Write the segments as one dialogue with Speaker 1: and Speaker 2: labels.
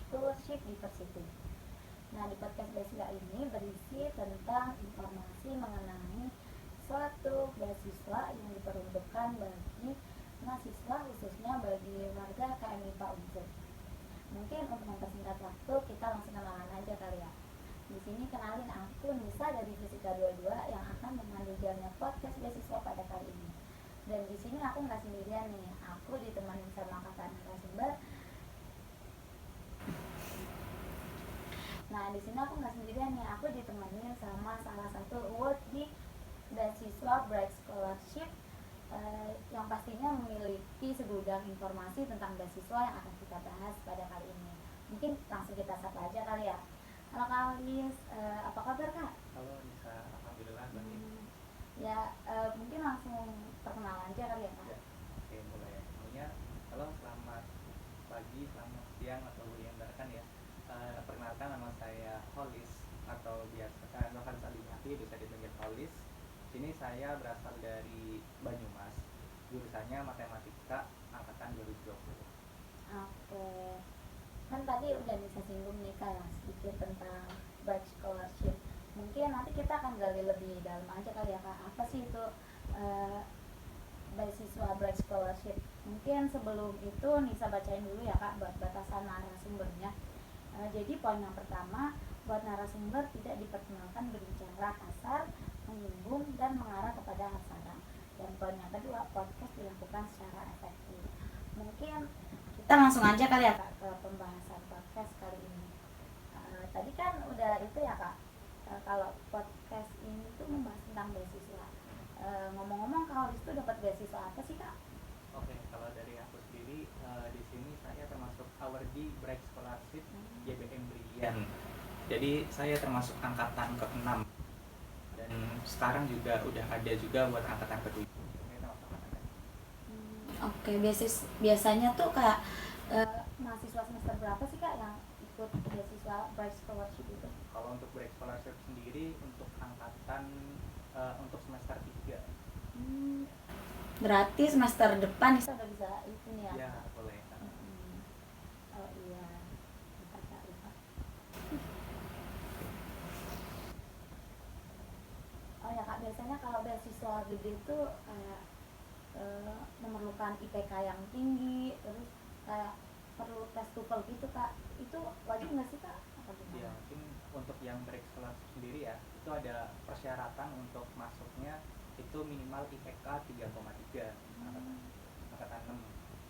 Speaker 1: Scholarship Diversity. Nah, di podcast beasiswa ini berisi tentang informasi mengenai suatu beasiswa yang diperuntukkan bagi mahasiswa, khususnya bagi warga KMIPA Unsur. Mungkin untuk mempersingkat waktu, kita langsung kenalan aja kali ya. Di sini kenalin, aku Nisa dari Fisika 22 yang akan memandu jalannya podcast beasiswa pada kali ini. Dan di sini aku nggak sendirian nih, aku ditemani sama kakak narasumber. Nah, di sini aku nggak sendirian nih, aku ditemani sama salah satu award di beasiswa Bright Scholarship yang pastinya memiliki segudang informasi tentang beasiswa yang akan kita bahas pada kali ini. Mungkin langsung kita sapa aja kali ya. Halo Kak Alis, apa kabar Kak?
Speaker 2: Halo Nisa, alhamdulillah baik.
Speaker 1: Mungkin langsung perkenalan aja kali ya Kak.
Speaker 2: Ya, oke mulai. Semuanya, halo, selamat pagi, selamat siang atau yang mendengarkan ya. Perkenalkan, nama saya Holis atau biasa Nohan Salimati, bisa dipanggil Holis. Sini saya berasal dari Banyumas, jurusannya matematika angkatan 2020.
Speaker 1: Oke, kan tadi udah bisa singgung nih Kak sedikit tentang Bright Scholarship. Mungkin nanti kita akan gali lebih dalam aja kali ya Kak, apa sih itu beasiswa Bright Scholarship. Mungkin sebelum itu Nisa bacain dulu ya Kak buat batasan narasumbernya. Jadi poin yang pertama, buat narasumber tidak diperkenalkan berbicara kasar, menyinggung, dan mengarah kepada hasaran. Dan poin yang kedua, podcast dilakukan secara efektif. Mungkin kita langsung aja kali ya Kak ke pembahasan podcast kali ini. Tadi kan udah itu ya Kak, kalau podcast ini tuh membahas tentang beasiswa. Ngomong-ngomong, Kak Holis tuh dapat beasiswa apa sih Kak?
Speaker 2: Oke, kalau dari aku sendiri, di sini saya termasuk awardee Bright Scholarship JBM Brilliant. Jadi saya termasuk angkatan ke-6 dan sekarang juga udah ada juga buat angkatan ke-7.
Speaker 1: Oke, biasanya tuh kayak mahasiswa semester berapa sih Kak yang ikut beasiswa Bright Scholarship itu?
Speaker 2: Kalau untuk Bright Scholarship sendiri untuk angkatan untuk semester 3.
Speaker 1: Berarti semester depan Nisa udah bisa itu nih ya?
Speaker 2: Ya, boleh.
Speaker 1: Oh iya, lupa. Oh ya Kak, biasanya kalau beasiswa gede itu kayak memerlukan IPK yang tinggi, terus kayak perlu tes TOEFL gitu Kak. Itu wajib nggak sih Kak? Apa gimana?
Speaker 2: Ya, mungkin untuk yang Bright Scholarship sendiri ya, itu ada persyaratan untuk masuknya itu minimal IPK 3,3 angkatan 6.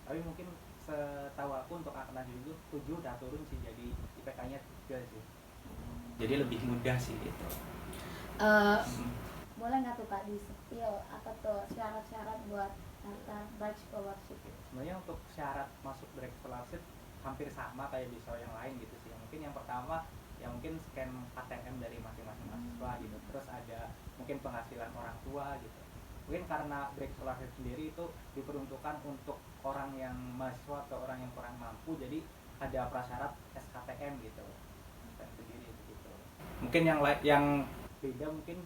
Speaker 2: Tapi mungkin setahu aku untuk angkatan 7 udah turun sih, jadi IPK-nya 3 sih. Jadi lebih mudah sih gitu.
Speaker 1: Boleh nggak tuh Kak di spill apa tuh syarat-syarat buat daftar Bright Scholarship?
Speaker 2: Sebenarnya untuk syarat masuk Bright Scholarship hampir sama kayak beasiswa yang lain gitu sih. Mungkin yang pertama ya mungkin scan KTM dari masing-masing mahasiswa gitu. Terus ada mungkin penghasilan orang tua gitu. Mungkin karena Bright Scholarship sendiri itu diperuntukkan untuk orang yang mahasiswa atau orang yang kurang mampu, jadi ada prasyarat SKTM gitu. Dan sendiri gitu. Mungkin yang beda mungkin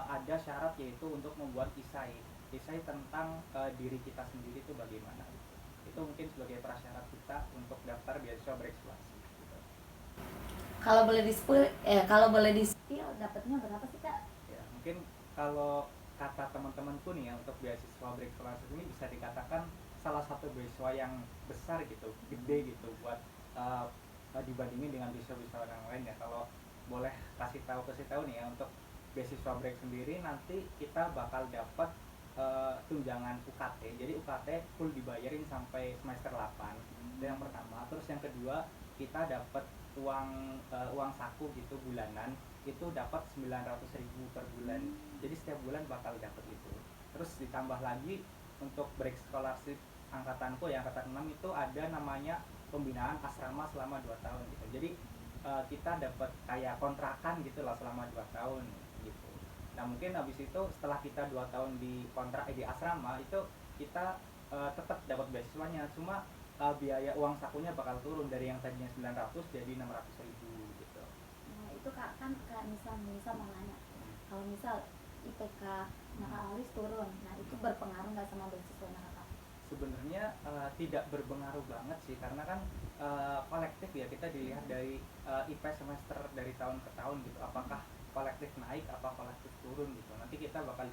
Speaker 2: ada syarat yaitu untuk membuat isai tentang diri kita sendiri itu bagaimana gitu. Itu mungkin sebagai prasyarat kita untuk daftar beasiswa Bright Scholarship gitu.
Speaker 1: Kalau boleh di spill dapatnya berapa sih Kak?
Speaker 2: Ya, mungkin kalau kata teman-temanku nih ya, untuk beasiswa Bright Scholarship ini bisa dikatakan salah satu beasiswa yang besar gitu, gede gitu buat dibandingin dengan beasiswa-beasiswa yang lain ya. Kalau boleh kasih tahu nih ya, untuk beasiswa Bright sendiri nanti kita bakal dapat tunjangan UKT. Jadi UKT full dibayarin sampai semester 8. Itu yang pertama. Terus yang kedua, kita dapat uang saku gitu bulanan, itu dapat 900.000 per bulan. Jadi setiap bulan bakal dapat itu. Terus ditambah lagi untuk Bright Scholarship angkatanku yang angkatan 6 itu ada namanya pembinaan asrama selama 2 tahun gitu. Jadi kita dapat kayak kontrakan gitu lah selama 2 tahun gitu. Nah, mungkin habis itu setelah kita 2 tahun di kontrak di asrama itu kita tetap dapat beasiswanya, cuma biaya uang sakunya bakal turun dari yang tadinya 900 jadi 600.000 gitu.
Speaker 1: Nah, itu Kak kan Kak misal mau nanya. Kalau misal IPK Kak Alis turun, nah itu berpengaruh nggak sama beasiswa Kak?
Speaker 2: sebenarnya tidak berpengaruh banget sih, karena kan kolektif ya, kita dilihat dari IP semester dari tahun ke tahun gitu, apakah kolektif naik apa kolektif turun gitu, nanti kita bakal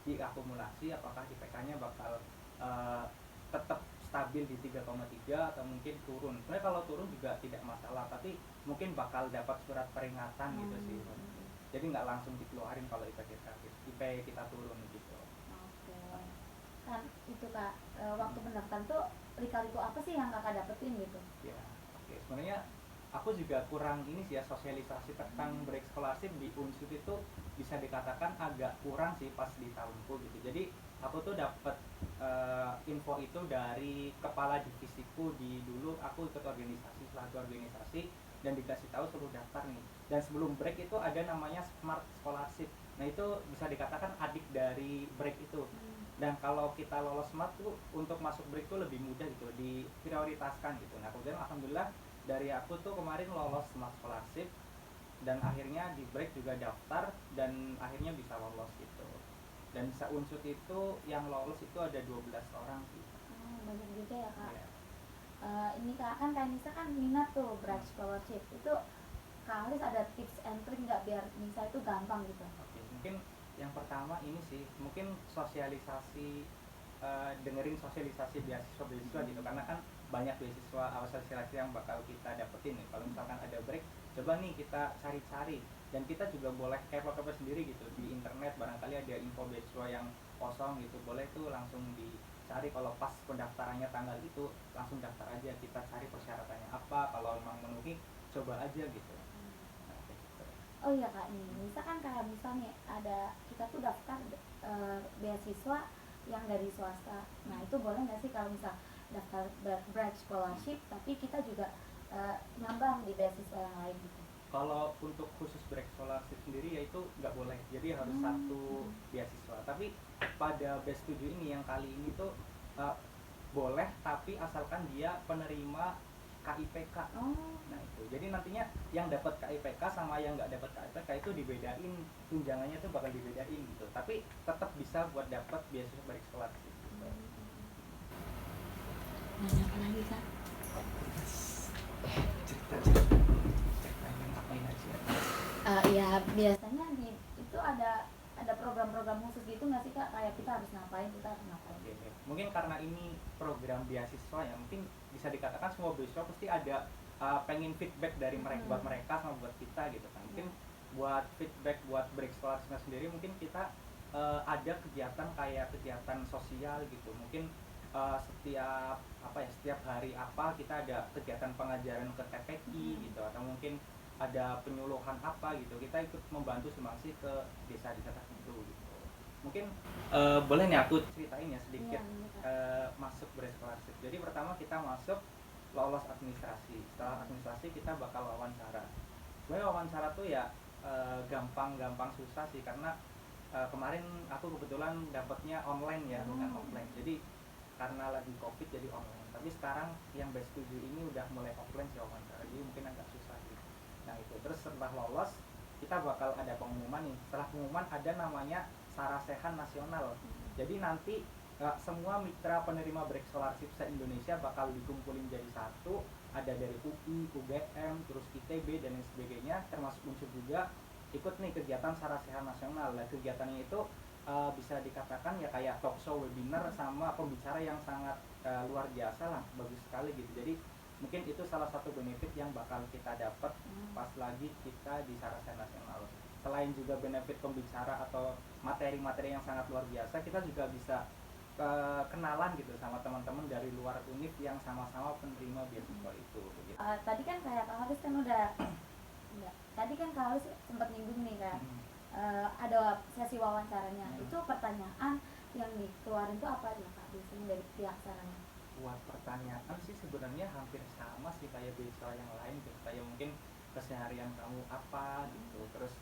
Speaker 2: diakumulasi apakah IPK-nya bakal uh, tetap stabil di 3,3 atau mungkin turun. Sebenarnya kalau turun juga tidak masalah, tapi mungkin bakal dapat surat peringatan gitu sih. Jadi nggak langsung dikeluarin kalau IP kita turun gitu.
Speaker 1: Oke. Kan itu Kak, waktu pendaftaran tuh lika-liku apa sih yang Kakak dapetin gitu?
Speaker 2: Ya, oke. Sebenarnya aku juga kurang ini sih ya, sosialisasi tentang break scholarship di Unsur itu bisa dikatakan agak kurang sih pas di tahunku gitu. Jadi aku tuh dapat info itu dari kepala divisiku. Di dulu aku ikut suatu organisasi dan dikasih tahu suruh daftar nih. Dan sebelum break itu ada namanya Smart Scholarship. Nah itu bisa dikatakan adik dari break itu. Dan kalau kita lolos smart tuh untuk masuk break tuh lebih mudah gitu, diprioritaskan gitu. Nah kemudian alhamdulillah dari aku tuh kemarin lolos smart scholarship, dan akhirnya di break juga daftar dan akhirnya bisa lolos gitu. Dan bisa Unsur itu yang lolos itu ada 12 orang sih.
Speaker 1: Banyak juga ya Kak.
Speaker 2: Yeah.
Speaker 1: Ini Kak, kan Kak Nisa kan minat tuh bright scholarship itu, Kak Alis ada tips and trick nggak biar Nisa itu gampang gitu?
Speaker 2: Oke, mungkin yang pertama ini sih, mungkin sosialisasi, dengerin sosialisasi beasiswa gitu, karena kan banyak beasiswa sosialisasi yang bakal kita dapetin nih. Kalau misalkan ada break, coba nih kita cari-cari, dan kita juga boleh kepo-kepo sendiri gitu di internet, barangkali ada info beasiswa yang kosong gitu, boleh tuh langsung dicari. Kalau pas pendaftarannya tanggal itu langsung daftar aja, kita cari persyaratannya apa, kalau memang memenuhi coba aja gitu.
Speaker 1: Oh iya Kak, nih misalkan kayak misalnya ada kita tuh daftar beasiswa yang dari swasta. Nah itu boleh nggak sih kalau misal daftar bright scholarship tapi kita juga nyambang di beasiswa yang lain gitu?
Speaker 2: Kalau untuk khusus break scholarship sendiri ya itu nggak boleh, jadi harus satu beasiswa. Tapi pada batch 7 ini yang kali ini tuh boleh, tapi asalkan dia penerima KIPK. Nah itu, jadi nantinya yang dapat KIPK sama yang nggak dapat KIPK itu dibedain, tunjangannya tuh bakal dibedain gitu. Tapi tetap bisa buat dapat beasiswa break scholarship gitu.
Speaker 1: Nanya apa lagi Kak? Ya biasanya itu ada program-program khusus gitu nggak sih Kak, kayak kita harus ngapain,
Speaker 2: Oke. Mungkin karena ini program beasiswa ya, mungkin bisa dikatakan semua beasiswa pasti ada pengen feedback dari mereka, buat mereka sama buat kita gitu kan. Mungkin buat feedback buat break scholarship sendiri, mungkin kita ada kegiatan kayak kegiatan sosial gitu. Mungkin setiap hari kita ada kegiatan pengajaran ke TPI gitu, atau mungkin ada penyuluhan gitu, kita ikut membantu sumbangsi ke desa-desa tertentu gitu. Mungkin boleh nih aku ceritain ya sedikit masuk break scholarship. Jadi pertama kita masuk lolos administrasi. Setelah administrasi kita bakal wawancara. Sebenarnya wawancara tuh ya gampang susah sih, karena kemarin aku kebetulan dapatnya online ya, bukan offline. Jadi karena lagi covid jadi online, tapi sekarang yang batch 7 ini udah mulai offline sih wawancara, jadi mungkin agak susah gitu. Nah itu, terus setelah lolos kita bakal ada pengumuman nih. Setelah pengumuman ada namanya Sarasehan Nasional. Jadi nanti semua mitra penerima break scholarship se-Indonesia bakal dikumpulin jadi satu. Ada dari UI, UGM, terus ITB dan lain sebagainya, termasuk Unsur juga ikut nih kegiatan Sarasehan Nasional. Nah kegiatannya itu bisa dikatakan ya kayak talk show, webinar, sama pembicara yang sangat luar biasa lah, bagus sekali gitu. Jadi mungkin itu salah satu benefit yang bakal kita dapat pas lagi kita di Sarasehan Nasional. Selain juga benefit pembicara atau materi-materi yang sangat luar biasa, kita juga bisa kenalan gitu sama teman-teman dari luar UNIF yang sama-sama penerima beasiswa itu gitu.
Speaker 1: Tadi kan kayak Kak Haris kan udah tadi kan Kak Haris sempat nyinggung nih kan, ada sesi wawancaranya. Itu pertanyaan yang dikeluarin tuh apa ya Kak biasanya dari pihak sananya?
Speaker 2: Buat pertanyaan sih sebenarnya hampir sama sih kayak beasiswa yang lain gitu. Kayak mungkin keseharian kamu apa gitu, terus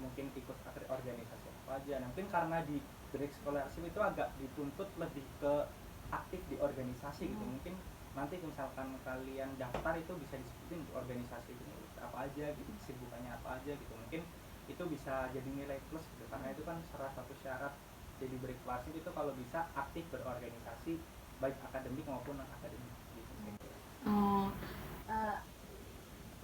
Speaker 2: mungkin ikut organisasi apa aja. Nah, mungkin karena di break scholarship itu agak dituntut lebih ke aktif di organisasi gitu. Mungkin nanti misalkan kalian daftar itu bisa disebutin organisasi ini apa aja gitu, kesibukannya apa aja gitu. Mungkin itu bisa jadi nilai plus gitu, karena itu kan salah satu syarat jadi berkelasik itu kalau bisa aktif berorganisasi baik akademik maupun non akademik gitu sih.
Speaker 1: Oh, eh,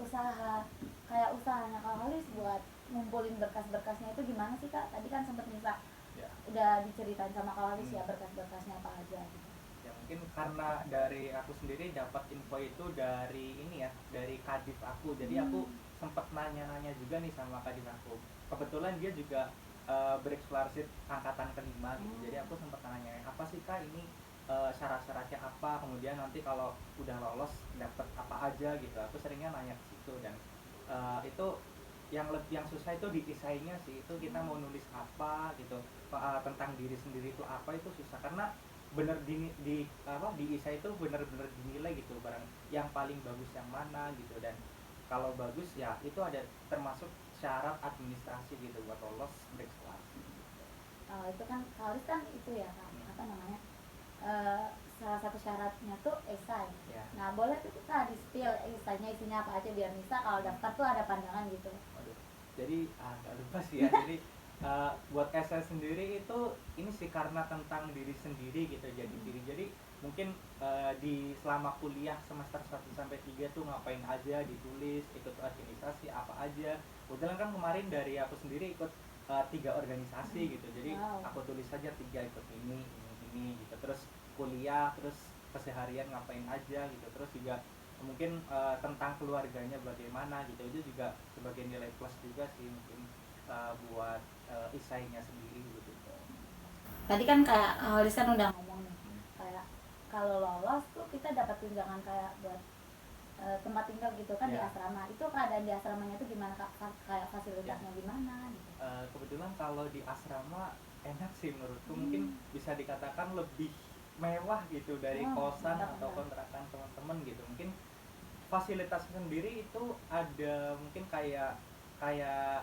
Speaker 1: usaha kayak usahanya Kak Halis buat ngumpulin berkas-berkasnya itu gimana sih Kak? Tadi kan sempat Nisa
Speaker 2: Ya.
Speaker 1: udah diceritain sama Kak Halis ya berkas-berkasnya apa aja gitu.
Speaker 2: Ya mungkin karena dari aku sendiri dapat info itu dari ini ya, dari kadif aku. Jadi aku sempat nanya-nanya juga nih sama kadif aku. Kebetulan dia juga bereksplorasi angkatan kelima gitu. Jadi aku sempat nanya apa sih Kak ini syarat-syaratnya apa, kemudian nanti kalau udah lolos dapat apa aja gitu. Aku seringnya nanya ke situ dan itu yang susah itu di esainya sih, itu kita mau nulis apa gitu tentang diri sendiri itu apa, itu susah karena bener di esai itu bener-bener dinilai gitu barang yang paling bagus yang mana gitu, dan kalau bagus ya itu ada termasuk syarat administrasi gitu buat lolos berkelas.
Speaker 1: Itu kan Kak Halis kan itu ya Kak, apa namanya? Salah satu syaratnya tuh esai.
Speaker 2: Ya.
Speaker 1: Nah, boleh tuh Kak di spill esainya isinya apa aja biar Nisa kalau daftar tuh ada pandangan gitu.
Speaker 2: Waduh. Jadi nggak lupa sih ya. Jadi buat esai sendiri itu ini sih karena tentang diri sendiri gitu, jadi diri. Jadi mungkin di selama kuliah semester 1 sampai 3 tuh ngapain aja ditulis, ikut organisasi apa aja. Kebetulan kan kemarin dari aku sendiri ikut 3 organisasi gitu. Jadi aku tulis saja 3, ikut ini gitu. Terus kuliah, terus keseharian ngapain aja gitu. Terus juga mungkin tentang keluarganya bagaimana gitu, itu juga sebagai nilai plus juga sih mungkin buat esainya sendiri gitu.
Speaker 1: Tadi kan kayak Halis kan udah ngomong nih, kayak kalau lolos tuh kita dapat tunjangan kayak buat tempat tinggal gitu kan di asrama. Itu keadaan di asramanya tuh gimana Kak? Kayak fasilitasnya gimana gitu?
Speaker 2: Kebetulan kalau di asrama enak sih menurutku, mungkin bisa dikatakan lebih mewah gitu dari kosan atau kontrakan teman-teman gitu. Mungkin fasilitas sendiri itu ada mungkin kayak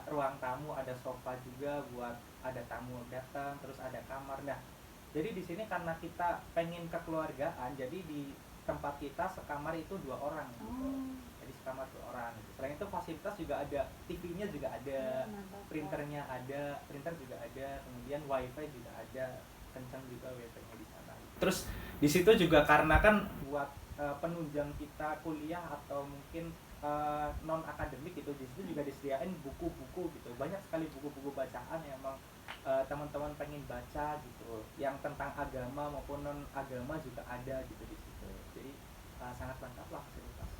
Speaker 2: ruang tamu, ada sofa juga buat ada tamu datang, terus ada kamar. Nah, jadi di sini karena kita pengen kekeluargaan, jadi di tempat kita sekamar itu 2 orang gitu. Jadi sekamar 2 orang gitu. Selain itu fasilitas juga ada, TV-nya juga ada, printernya ada, printer juga ada, kemudian wifi juga ada, kencang juga wifi-nya di sana. Terus di situ juga karena kan buat penunjang kita kuliah atau mungkin non akademik gitu, di situ juga disediain buku-buku gitu, banyak sekali buku-buku bacaan yang emang teman-teman pengen baca gitu, yang tentang agama maupun non agama juga ada gitu di situ. Jadi sangat lengkap lah fasilitas.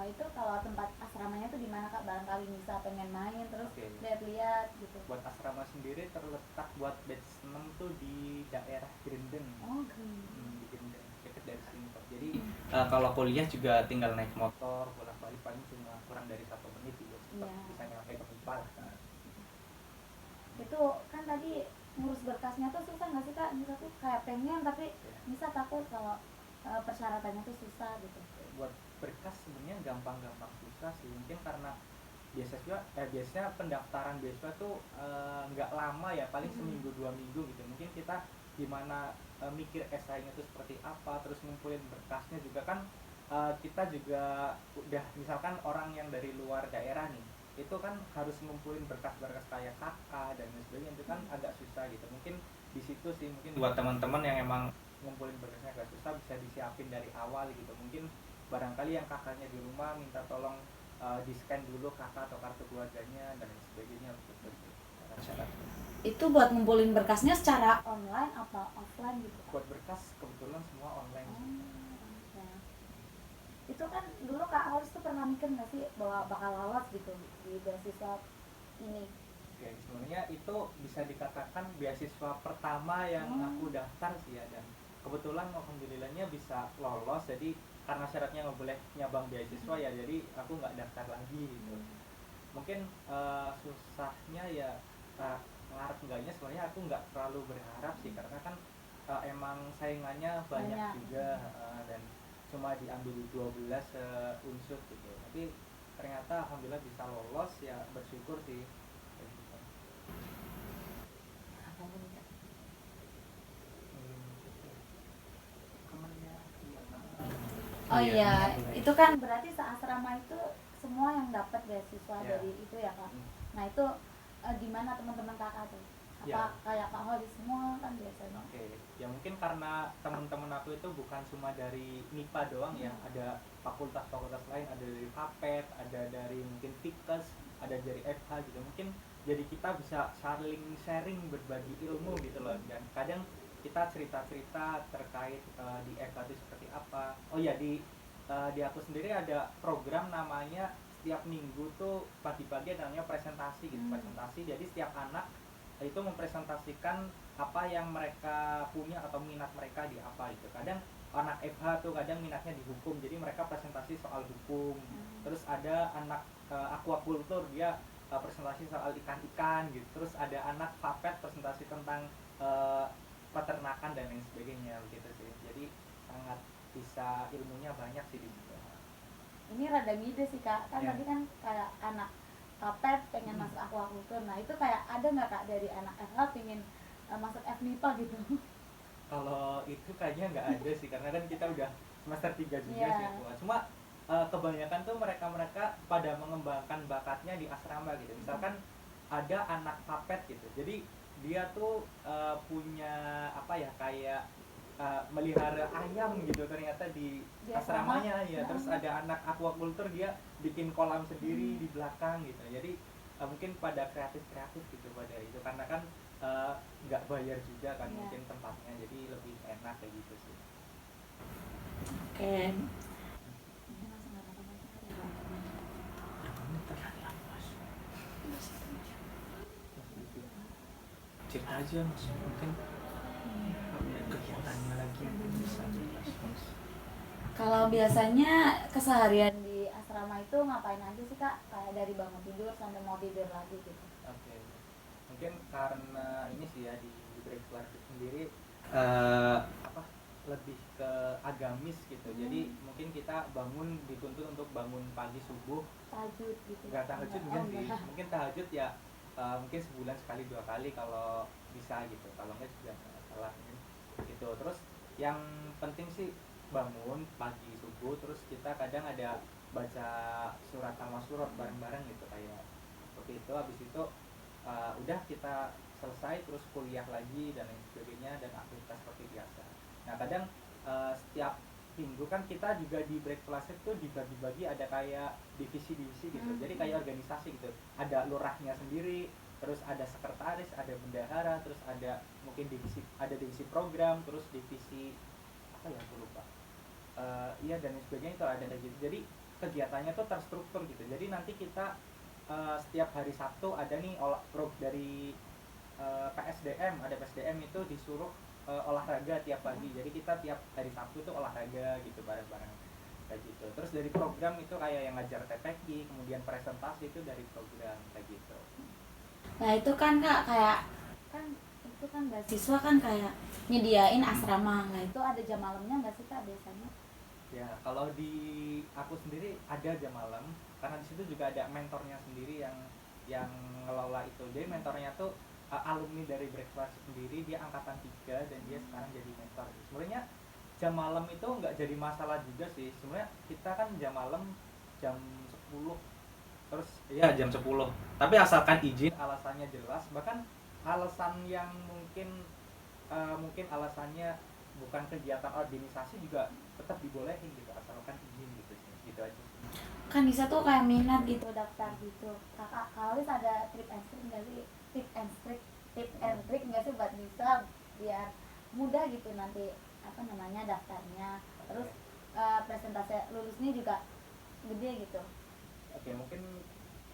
Speaker 1: Itu kalau tempat asramanya tuh di mana Kak? Barangkali Nisa pengen main terus lihat-lihat gitu.
Speaker 2: Buat asrama sendiri terletak buat batch 6 tuh di daerah Grenden. Di Grenden, dekat dari sini kok. Jadi kalau kuliah juga tinggal naik motor bolak-balik paling cuma kurang dari 1 menit gitu. Bisa nyampe ke Unpal.
Speaker 1: Itu kan tadi ngurus berkasnya tuh susah nggak sih Kak? Nisa tuh kayak pengen tapi Nisa takut kalau persyaratannya tuh susah gitu.
Speaker 2: Buat berkas sebenarnya gampang-gampang susah sih, mungkin karena biasanya pendaftaran beasiswa tuh nggak lama ya, paling seminggu 2 minggu gitu. Mungkin kita gimana mikir esainya tuh seperti apa, terus ngumpulin berkasnya juga kan kita juga udah misalkan orang yang dari luar daerah nih, itu kan harus ngumpulin berkas-berkas kayak kakak dan sebagainya, itu kan agak susah gitu. Mungkin di situ sih mungkin buat teman-teman yang emang ngumpulin berkasnya agak susah, bisa disiapin dari awal gitu. Mungkin barangkali yang kakaknya di rumah minta tolong di scan dulu kakak atau kartu keluarganya dan lain sebagainya untuk syarat.
Speaker 1: Itu buat ngumpulin berkasnya secara online apa offline gitu Kak?
Speaker 2: Buat berkas kebetulan semua online.
Speaker 1: Itu kan dulu Kak Halis tuh pernah mikir nggak sih bahwa bakal lolos gitu di beasiswa ini?
Speaker 2: Oke, sebenarnya itu bisa dikatakan beasiswa pertama yang aku daftar sih ya, dan kebetulan alhamdulillahnya bisa lolos. Jadi karena syaratnya nggak boleh nyabang beasiswa ya, jadi aku nggak daftar lagi gitu. Mungkin susahnya ya ngarep enggaknya, sebenarnya aku nggak terlalu berharap sih, karena kan emang saingannya banyak juga dan cuma diambil 12 unsur gitu. Tapi ternyata alhamdulillah bisa lolos ya, bersyukur sih.
Speaker 1: Oh iya, itu kan berarti seasrama itu semua yang dapat beasiswa dari itu ya Kak. Nah itu gimana teman-teman kakak tuh
Speaker 2: Ya.
Speaker 1: kayak Kak Holi semua kan biasanya.
Speaker 2: Oke, ya mungkin karena teman-teman aku itu bukan cuma dari MIPA doang ya, ada fakultas-fakultas lain, ada dari FAPET, ada dari mungkin FIKES, ada dari FH gitu. Mungkin jadi kita bisa saling sharing, berbagi ilmu gitu loh. Dan kadang kita cerita-cerita terkait di FH itu seperti apa. Oh ya, di aku sendiri ada program namanya setiap minggu tuh pagi-pagi ada namanya presentasi gitu, presentasi. Jadi setiap anak itu mempresentasikan apa yang mereka punya atau minat mereka di apa itu. Kadang anak FH tuh kadang minatnya di hukum, jadi mereka presentasi soal hukum. Terus ada anak aquaculture, dia presentasi soal ikan-ikan gitu. Terus ada anak FAPET presentasi tentang uh, peternakan dan lain sebagainya gitu sih. Jadi sangat bisa ilmunya banyak sih di situ.
Speaker 1: Ini rada ngide sih Kak, kan
Speaker 2: Ya.
Speaker 1: tadi kan kayak anak Pet pengen masuk aquaculture. Nah itu kayak ada nggak Kak dari anak FH pengen masuk FMIPA gitu?
Speaker 2: Kalau itu kayaknya nggak ada sih, karena kan kita udah semester 3 juga sih.
Speaker 1: Iya.
Speaker 2: Cuma kebanyakan tuh mereka pada mengembangkan bakatnya di asrama gitu. Misalkan ada anak papet gitu, jadi dia tuh punya apa ya, kayak melihara ayam gitu ternyata di asramanya ya. Terus ada anak aquaculture, dia bikin kolam sendiri di belakang gitu. Jadi mungkin pada kreatif gitu pada itu, karena kan nggak bayar juga kan mungkin tempatnya, jadi lebih enak kayak gitu sih.
Speaker 1: Oke.
Speaker 2: Cerita aja mas, mungkin kegiatannya lagi bisa jelas mas.
Speaker 1: Kalau biasanya keseharian di asrama itu ngapain aja sih Kak? Kayak dari bangun tidur sampai mau tidur lagi gitu.
Speaker 2: Oke. Mungkin karena ini sih ya, di break itu sendiri apa, lebih ke agamis gitu. Jadi mungkin kita bangun, dituntut untuk bangun pagi subuh.
Speaker 1: Tahajud gitu.
Speaker 2: Enggak tahajud enggak sih. Mungkin tahajud ya mungkin sebulan sekali 2 kali kalau bisa gitu. Kalau enggak juga nggak salah gitu. Terus yang penting sih bangun pagi subuh, terus kita kadang ada baca surat sama surat bareng-bareng gitu, kayak seperti itu. Habis itu udah kita selesai, terus kuliah lagi dan lain sebagainya, dan aktivitas seperti biasa. Nah kadang setiap minggu kan kita juga di break kelas itu dibagi-bagi, ada kayak divisi-divisi gitu. Jadi kayak organisasi gitu, ada lurahnya sendiri, terus ada sekretaris, ada bendahara, terus ada mungkin divisi program, terus divisi apa ya aku lupa, iya dan sebagainya, itu ada kayak gitu. Jadi kegiatannya tuh terstruktur gitu. Jadi nanti kita setiap hari Sabtu ada nih dari PSDM, ada PSDM itu disuruh olahraga tiap pagi. Jadi kita tiap hari Sabtu tuh olahraga gitu bareng-bareng kayak gitu. Terus dari program itu kayak yang ngajar TPQ, kemudian presentasi itu dari program kayak gitu.
Speaker 1: Nah itu kan Kak, kayak kan itu kan beasiswa kan kayak nyediain asrama. Nah itu ada jam malamnya nggak sih Kak biasanya?
Speaker 2: Ya kalau di aku sendiri ada jam malam, karena di situ juga ada mentornya sendiri yang ngelola itu. Jadi mentornya tuh alumni dari Breakfast sendiri, dia angkatan 3 dan dia sekarang jadi mentor. Sebenarnya jam malam itu nggak jadi masalah juga sih. Sebenarnya kita kan jam malam jam 10, terus ya jam 10. Tapi asalkan izin, alasannya jelas. Bahkan alasan yang mungkin alasannya bukan kegiatan organisasi juga tetap dibolehin gitu, asalkan izin gitu sih. Gitu aja sih.
Speaker 1: Kan bisa tuh kayak minat gitu, daftar gitu. Kakak Kalis ada tip and trick nggak sih? Tip and trick nggak sih buat bisa biar mudah gitu nanti apa namanya daftarnya. Terus presentasi lulusnya juga gede gitu.
Speaker 2: Oke, mungkin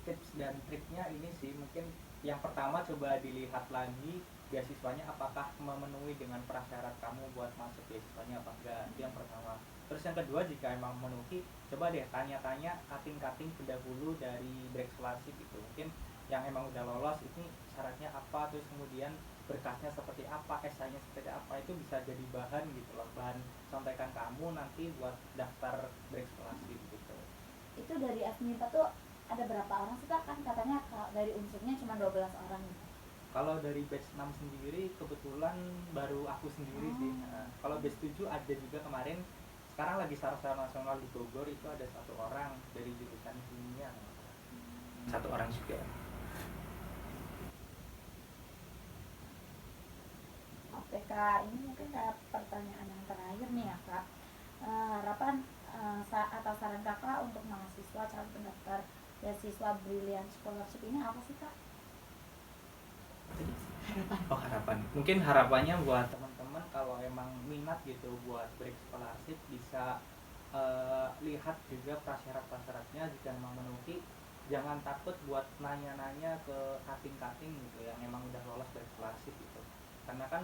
Speaker 2: tips dan triknya ini sih, mungkin yang pertama coba dilihat lagi beasiswanya apakah memenuhi dengan prasyarat kamu buat masuk beasiswanya apa enggak, itu yang pertama. Terus yang kedua, jika emang memenuhi, coba deh tanya-tanya kating-kating pendahulu dari break scholarship gitu. Mungkin yang emang udah lolos ini syaratnya apa, terus kemudian berkasnya seperti apa, esainya seperti apa, itu bisa jadi bahan gitu loh, bahan contekan kamu nanti buat daftar break scholarship gitu.
Speaker 1: Itu dari FMIPA tuh ada berapa orang sih Kak? Kan katanya dari unsurnya cuma 12 orang.
Speaker 2: Kalau dari batch 6 sendiri kebetulan baru aku sendiri sih. Nah, kalau batch 7 ada juga kemarin. Sekarang lagi sarjana nasional di Bogor, itu ada 1 orang dari jurusan kimia. 1 orang juga.
Speaker 1: TK ini mungkin pertanyaan yang terakhir nih ya Kak. Harapan atau saran Kakak untuk mahasiswa calon pendaftar beasiswa Brilliant Scholarship ini apa sih Kak?
Speaker 2: Harapan mungkin harapannya buat teman-teman kalau emang minat gitu buat break scholarship bisa lihat juga prasyarat-prasyaratnya. Jika memang memenuhi, jangan takut buat nanya-nanya ke kating-kating gitu yang emang udah lolos break scholarship gitu, karena kan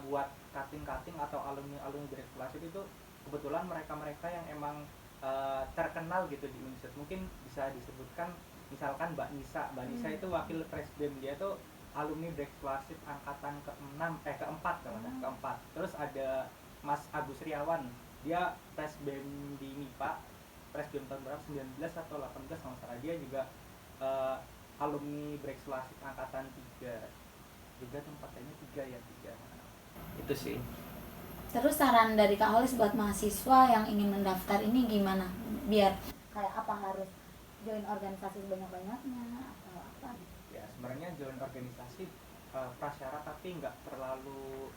Speaker 2: buat kating-kating atau alumni break scholarship itu kebetulan mereka-mereka yang emang terkenal gitu di Unisud. Mungkin bisa disebutkan misalkan Mbak Nisa itu wakil presbem, dia tuh alumni break scholarship angkatan keempat kalau nggak salah, keempat. Terus ada Mas Agus Riawan, dia presbem di MIPA, presbem tahun berapa, 19 atau 18 kalau nggak salah, dia juga alumni break scholarship angkatan 3 tempatnya 3 ya 3. Itu sih.
Speaker 1: Terus saran dari Kak Holis buat mahasiswa yang ingin mendaftar ini gimana? Biar kayak apa, harus join organisasi sebanyak-banyaknya atau apa gitu?
Speaker 2: Ya sebenarnya join organisasi prasyarat, tapi nggak terlalu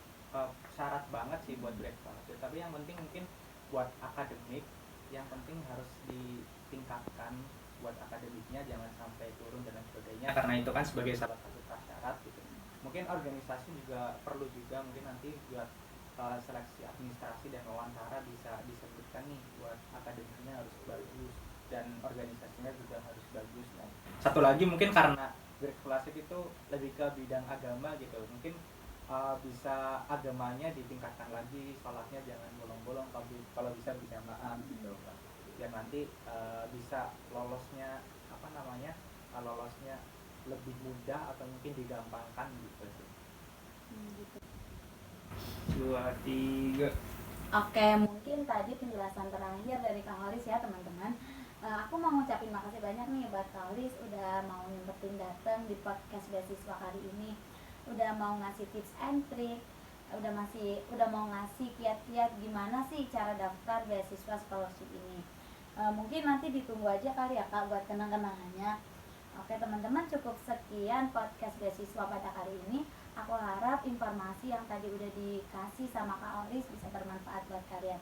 Speaker 2: syarat banget sih buat break scholarship. Tapi yang penting mungkin buat akademik, yang penting harus ditingkatkan buat akademiknya, jangan sampai turun dan lain sebagainya, karena itu kan sebagai salah satu prasyarat gitu. Mungkin organisasi juga perlu juga, mungkin nanti buat seleksi administrasi dan wawancara bisa disebutkan nih, buat akademiknya harus bagus dan organisasinya juga harus bagus. Nah, satu lagi mungkin karena break scholarship itu lebih ke bidang agama gitu, mungkin bisa agamanya ditingkatkan lagi, sholatnya jangan bolong-bolong, kalau bisa berjamaah gitu, biar nanti bisa lolosnya lolosnya lebih mudah atau mungkin digampangkan gitu sih.
Speaker 1: Gitu.
Speaker 2: 2, 3.
Speaker 1: Oke, mungkin tadi penjelasan terakhir dari Kak Holis ya teman-teman. Aku mau ngucapin makasih banyak nih buat Kak Holis udah mau nyempetin datang di podcast beasiswa kali ini, udah mau ngasih tips and trick, udah mau ngasih kiat-kiat gimana sih cara daftar beasiswa scholarship ini. Mungkin nanti ditunggu aja kali ya Kak buat kenang-kenangannya. Oke teman-teman, cukup sekian podcast beasiswa pada kali ini. Aku harap informasi yang tadi udah dikasih sama Kak Oris bisa bermanfaat buat kalian.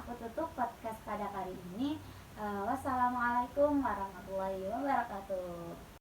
Speaker 1: Aku tutup podcast pada kali ini. Wassalamualaikum warahmatullahi wabarakatuh.